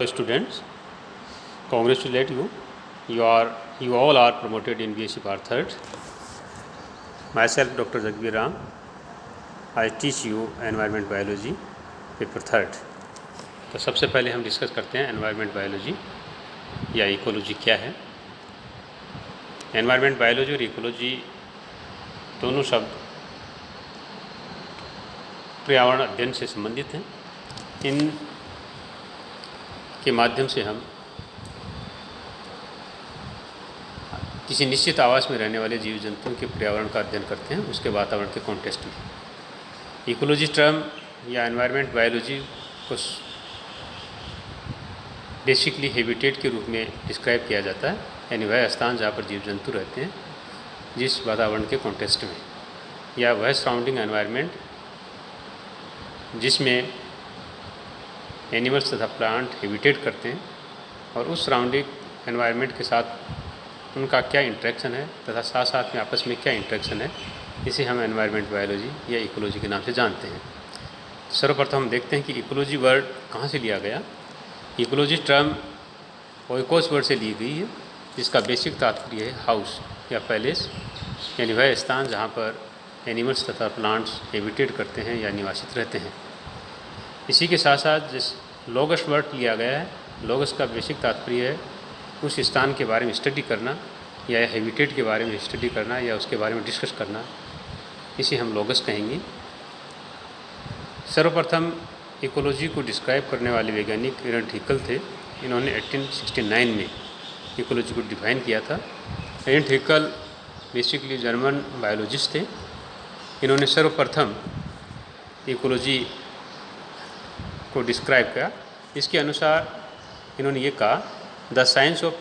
Students, congratulate you. You all are promoted in BSc Part Third. Myself, Dr. Jagbir Ram. I teach you Environment Biology, Paper Third. तो सबसे पहले हम discuss करते हैं environment biology या ecology क्या है। एनवायरनमेंट बायोलॉजी और इकोलॉजी दोनों शब्द पर्यावरण अध्ययन से संबंधित हैं। इन के माध्यम से हम किसी निश्चित आवास में रहने वाले जीव जंतुओं के पर्यावरण का अध्ययन करते हैं, उसके वातावरण के कॉन्टेक्स्ट में। इकोलॉजी टर्म या एनवायरनमेंट बायोलॉजी को बेसिकली हैबिटेट के रूप में डिस्क्राइब किया जाता है, यानी वह स्थान जहाँ पर जीव जंतु रहते हैं जिस वातावरण के कॉन्टेक्स्ट में, या वह सराउंडिंग एनवायरनमेंट जिसमें एनिमल्स तथा प्लांट हैबिटेट करते हैं और उस सराउंडिंग एनवायरनमेंट के साथ उनका क्या इंटरेक्शन है तथा साथ साथ में आपस में क्या इंटरेक्शन है, इसे हम एनवायरनमेंट बायोलॉजी या इकोलॉजी के नाम से जानते हैं। सर्वप्रथम हम देखते हैं कि इकोलॉजी वर्ड कहाँ से लिया गया। इकोलॉजी टर्म ओइकोस वर्ड से ली गई है, जिसका बेसिक तात्पर्य है हाउस या पैलेस, यानी वह स्थान जहाँ पर एनिमल्स तथा प्लांट्स हैबिटेट करते हैं या निवासित रहते हैं। इसी के साथ साथ जिस लोगस वर्ड लिया गया है, लोगस का बेसिक तात्पर्य है उस स्थान के बारे में स्टडी करना या हैबिटेट के बारे में स्टडी करना या उसके बारे में डिस्कस करना, इसे हम लोगस कहेंगे। सर्वप्रथम इकोलॉजी को डिस्क्राइब करने वाले वैज्ञानिक एरंट हैकेल थे। इन्होंने 1869 में इकोलॉजी को डिफाइन किया था। एरंट हैकेल बेसिकली जर्मन बायोलॉजिस्ट थे। इन्होंने सर्वप्रथम इकोलॉजी को डिस्क्राइब किया। इसके अनुसार इन्होंने ये कहा, the science of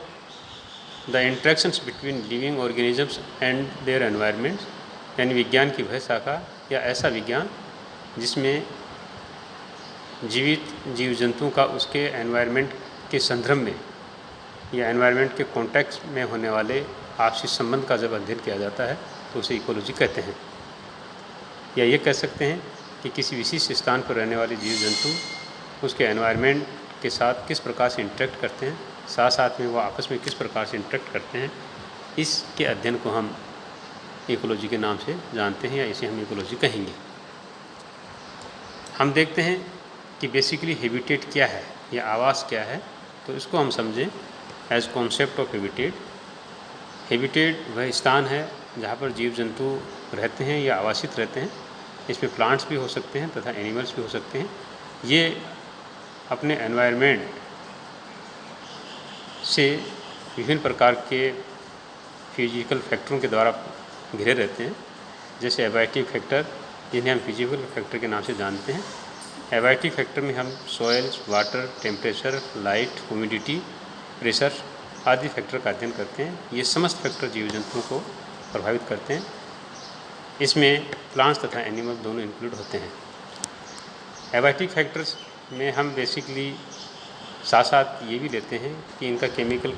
the interactions between living organisms and their environments, यानी विज्ञान की वह शाखा या ऐसा विज्ञान जिसमें जीवित जीव जंतुओं का उसके एनवायरनमेंट के संदर्भ में या एनवायरनमेंट के कॉन्टेक्स्ट में होने वाले आपसी संबंध का जब अध्ययन किया जाता है तो उसे इकोलॉजी कहते हैं। या ये कह सकते हैं कि किसी विशिष्ट स्थान पर रहने वाले जीव जंतु उसके एनवायरनमेंट के साथ किस प्रकार से इंटरेक्ट करते हैं, साथ साथ में वो आपस में किस प्रकार से इंटरेक्ट करते हैं, इसके अध्ययन को हम इकोलॉजी के नाम से जानते हैं या इसे हम इकोलॉजी कहेंगे। हम देखते हैं कि बेसिकली हैबिटेट क्या है या आवास क्या है, तो इसको हम समझें as concept of habitat. Habitat वह स्थान है जहाँ पर जीव जंतु रहते हैं या आवासित रहते हैं। इसमें प्लांट्स भी हो सकते हैं तथा एनिमल्स भी हो सकते हैं। ये अपने एनवायरनमेंट से विभिन्न प्रकार के फिजिकल फैक्टरों के द्वारा घिरे रहते हैं, जैसे एबायोटिक फैक्टर, जिन्हें हम फिजिकल फैक्टर के नाम से जानते हैं। एबायोटिक फैक्टर में हम soils, water, temperature, light, humidity, pressure आदि फैक्टर का अध्ययन करते हैं। ये समस्त फैक्टर जीव जंतुओं को प्रभावित करते हैं। इसमें प्लांट्स तथा एनिमल दोनों इंक्लूड होते हैं। एबायोटिक फैक्टर्स में हम बेसिकली साथ साथ ये भी लेते हैं कि इनका केमिकल,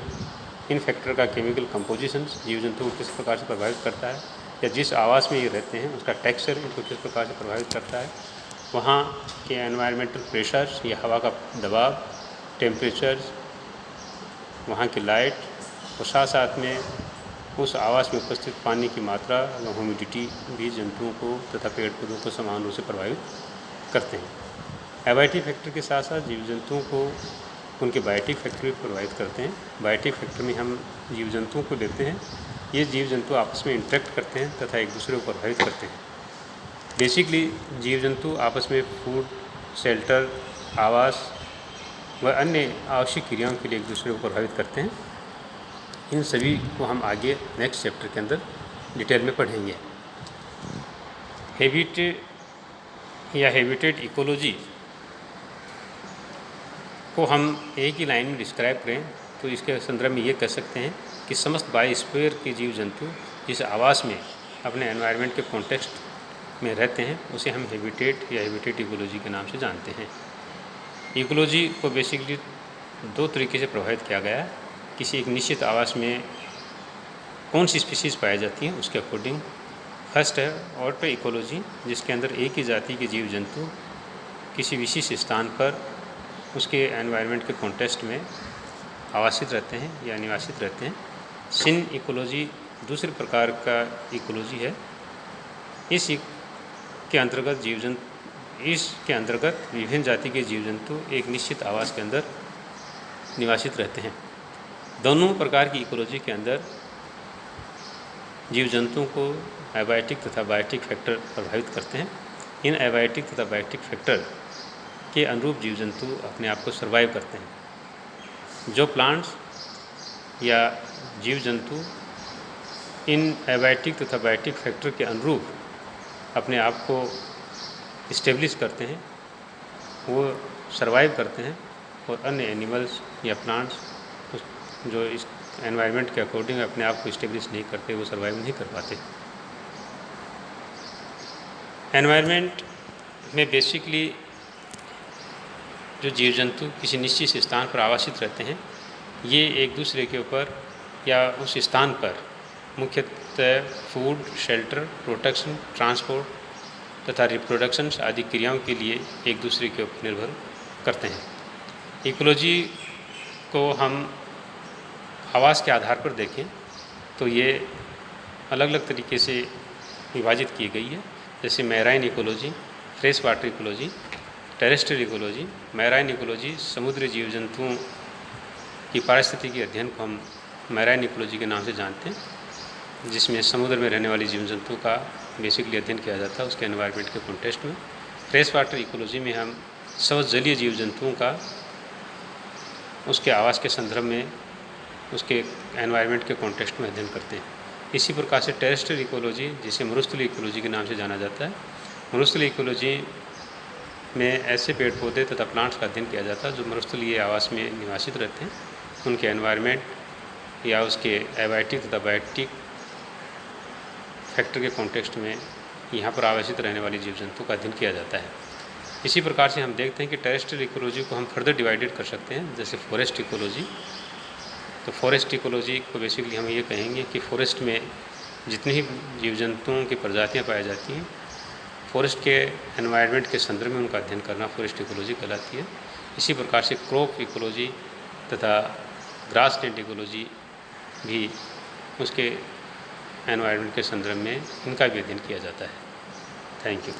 इन फैक्टर का केमिकल कंपोजिशन जीव जंतुओं को किस प्रकार से प्रभावित करता है, या जिस आवास में ये रहते हैं उसका टेक्सचर इनको किस प्रकार से प्रभावित करता है, वहाँ के एनवायरमेंटल प्रेशर या हवा का दबाव, टेम्परेचर, वहाँ की लाइट और साथ साथ में उस आवास में उपस्थित पानी की मात्रा व ह्यूमिडिटी भी जंतुओं को तथा पेड़ पौधों को समान रूप से प्रभावित करते हैं। एबायोटिक फैक्टर के साथ साथ जीव जंतुओं को उनके बायोटिक फैक्टर भी प्रभावित करते हैं। बायोटिक फैक्टर में हम जीव जंतुओं को लेते हैं। ये जीव जंतु आपस में इंटरेक्ट करते हैं तथा एक दूसरे को प्रभावित करते हैं। बेसिकली जीव जंतु आपस में फूड, शेल्टर, आवास व अन्य आवश्यक क्रियाओं के लिए एक दूसरे को प्रभावित करते हैं। इन सभी को हम आगे नेक्स्ट चैप्टर के अंदर डिटेल में पढ़ेंगे। हैबिटेट या हैबिटेट इकोलॉजी को हम एक ही लाइन में डिस्क्राइब करें तो इसके संदर्भ में ये कह सकते हैं कि समस्त बायोस्फीयर के जीव जंतु जिस आवास में अपने एनवायरनमेंट के कॉन्टेक्स्ट में रहते हैं उसे हम हैबिटेट या हैबिटेट इकोलॉजी के नाम से जानते हैं। इकोलॉजी को बेसिकली दो तरीके से प्रभावित किया गया है। किसी एक निश्चित आवास में कौन सी स्पीशीज़ पाई जाती हैं उसके अकॉर्डिंग। फर्स्ट है ऑटो इकोलॉजी, जिसके अंदर एक ही जाति के जीव जंतु किसी विशिष्ट स्थान पर उसके एनवायरनमेंट के कॉन्टेक्स्ट में आवासित रहते हैं या निवासित रहते हैं। सिन इकोलॉजी दूसरे प्रकार का इकोलॉजी है। इसके अंतर्गत विभिन्न जाति के जीव जंतु एक निश्चित आवास के अंदर निवासित रहते हैं। दोनों प्रकार की इकोलॉजी के अंदर जीव जंतुओं को एबायोटिक तथा बायोटिक फैक्टर प्रभावित करते हैं। इन एबायोटिक तथा बायोटिक फैक्टर के अनुरूप जीव जंतु अपने आप को सर्वाइव करते हैं। जो प्लांट्स या जीव जंतु इन एबायोटिक तथा बायोटिक फैक्टर के अनुरूप अपने आप को इस्टेब्लिश करते हैं, वो सर्वाइव करते हैं, और अन्य एनिमल्स या प्लांट्स जो इस एनवायरनमेंट के अकॉर्डिंग अपने आप को इस्टेब्लिश नहीं करते, वो सर्वाइव नहीं कर पाते। एनवायरनमेंट में बेसिकली जो जीव जंतु किसी निश्चित स्थान पर आवासित रहते हैं, ये एक दूसरे के ऊपर या उस स्थान पर मुख्यतः फूड, शेल्टर, प्रोटेक्शन, ट्रांसपोर्ट तथा रिप्रोडक्शन आदि क्रियाओं के लिए एक दूसरे के ऊपर निर्भर करते हैं। इकोलॉजी को हम आवास के आधार पर देखें तो ये अलग अलग तरीके से विभाजित की गई है, जैसे marine ecology, fresh water ecology, terrestrial ecology. Marine ecology समुद्री जीव जंतुओं की पारिस्थितिकी अध्ययन को हम मैराइन इकोलॉजी के नाम से जानते हैं, जिसमें समुद्र में रहने वाले जीव जंतुओं का बेसिकली अध्ययन किया जाता है उसके एनवायरनमेंट के कॉन्टेक्स्ट में। फ्रेश वाटर इकोलॉजी में हम सब जलीय जीव जंतुओं का उसके आवास के संदर्भ में उसके एनवायरनमेंट के कॉन्टेक्स्ट में अध्ययन करते हैं। इसी प्रकार से टेरेस्ट्रियल इकोलॉजी, जिसे मरुस्थलीय इकोलॉजी के नाम से जाना जाता है, मरुस्थलीय इकोलॉजी में ऐसे पेड़ पौधे तथा प्लांट्स का अध्ययन किया जाता है जो मरुस्थलीय आवास में निवासित रहते हैं। उनके एनवायरनमेंट या उसके एबायोटिक तथा बायोटिक फैक्टर के कॉन्टेक्स्ट में यहाँ पर आवासित रहने वाले जीव जंतु का अध्ययन किया जाता है। इसी प्रकार से हम देखते हैं कि टेरेस्ट्रियल इकोलॉजी को हम फर्दर डिवाइडेड कर सकते हैं, जैसे फॉरेस्ट इकोलॉजी। तो फॉरेस्ट इकोलॉजी को बेसिकली हम ये कहेंगे कि फॉरेस्ट में जितनी ही जीव जंतुओं की प्रजातियाँ पाई जाती हैं, फॉरेस्ट के एनवायरनमेंट के संदर्भ में उनका अध्ययन करना फॉरेस्ट इकोलॉजी कहलाती है। इसी प्रकार से क्रॉप इकोलॉजी तथा ग्रासलैंड इकोलॉजी भी उसके एनवायरनमेंट के संदर्भ में इनका भी अध्ययन किया जाता है। Thank you.